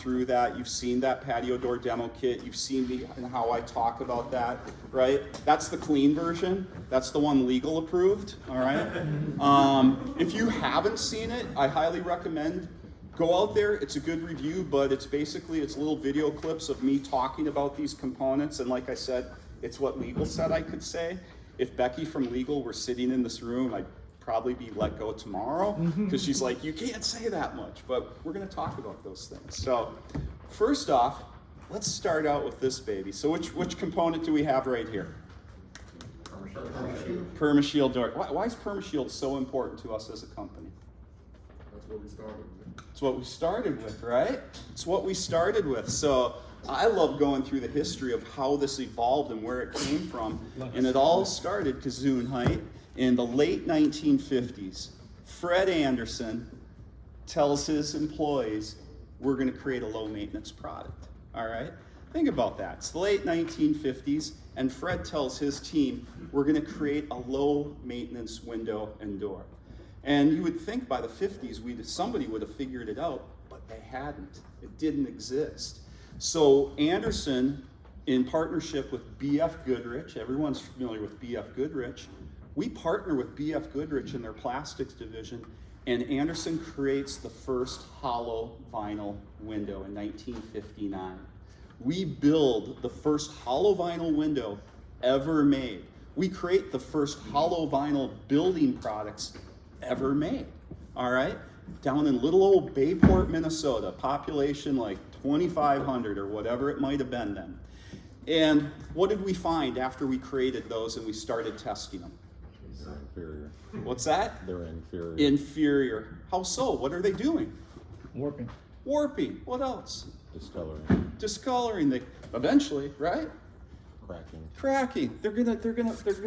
through that. You've seen that patio door demo kit. You've seen me and how I talk about that, right? That's the clean version. That's the one legal approved, all right? If you haven't seen it, I highly recommend go out there. It's a good review, but it's little video clips of me talking about these components. And like I said, it's what legal said I could say. If Becky from legal were sitting in this room, I'd probably be let go tomorrow, because she's like, you can't say that much, but we're going to talk about those things. So first off, let's start out with this baby. So which component do we have right here? PermaShield door. Why is PermaShield so important to us as a company? That's what we started with. It's what we started with, right? It's what we started with. So I love going through the history of how this evolved and where it came from. And it all started, Gesundheit, in the late 1950s. Fred Andersen tells his employees, we're going to create a low maintenance product. All right? Think about that. It's the late 1950s, and Fred tells his team, we're going to create a low maintenance window and door. And you would think by the 50s, somebody would have figured it out, but they hadn't. It didn't exist. So Andersen, in partnership with B.F. Goodrich, everyone's familiar with B.F. Goodrich, we partner with B.F. Goodrich in their plastics division, and Andersen creates the first hollow vinyl window in 1959. We build the first hollow vinyl window ever made. We create the first hollow vinyl building products ever made, all right? Down in little old Bayport, Minnesota, population like 2,500 or whatever it might have been then. And what did we find after we created those and we started testing them? Inferior. What's that? They're inferior. Inferior. How so? What are they doing? Warping. Warping. What else? Discoloring. Discoloring. They eventually, right? Cracking. Cracking. They're gonna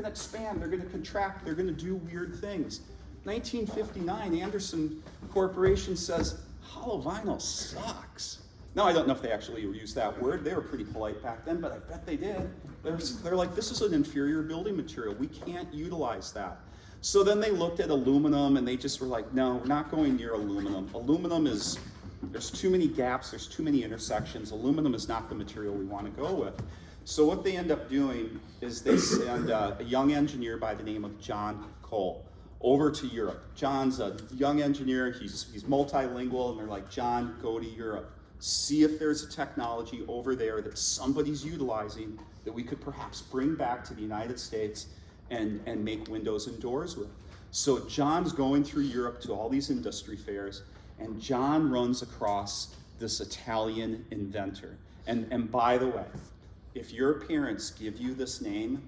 expand. They're gonna contract. They're gonna do weird things. 1959, Andersen Corporation says hollow vinyl sucks. Now I don't know if they actually used that word. They were pretty polite back then, but I bet they did. They're like, this is an inferior building material. We can't utilize that. So then they looked at aluminum and they just were like, no, we're not going near aluminum. There's too many gaps, there's too many intersections. Aluminum is not the material we want to go with. So what they end up doing is they send a young engineer by the name of John Cole over to Europe. John's a young engineer, he's multilingual, and they're like, John, go to Europe. See if there's a technology over there that somebody's utilizing that we could perhaps bring back to the United States and make windows and doors with. So John's going through Europe to all these industry fairs, and John runs across this Italian inventor. And by the way, if your parents give you this name,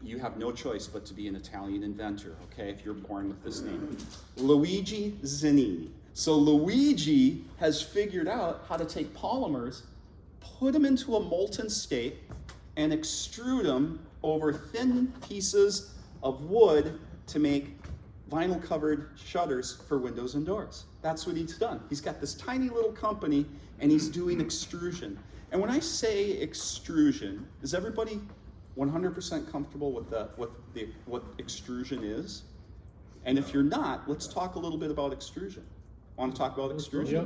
you have no choice but to be an Italian inventor, okay, if you're born with this name. Luigi Zanini. So Luigi has figured out how to take polymers, put them into a molten state, and extrude them over thin pieces of wood to make vinyl-covered shutters for windows and doors. That's what he's done. He's got this tiny little company, and he's doing extrusion. And when I say extrusion, is everybody 100% comfortable with what extrusion is? And if you're not, let's talk a little bit about extrusion. Want to talk about extrusion?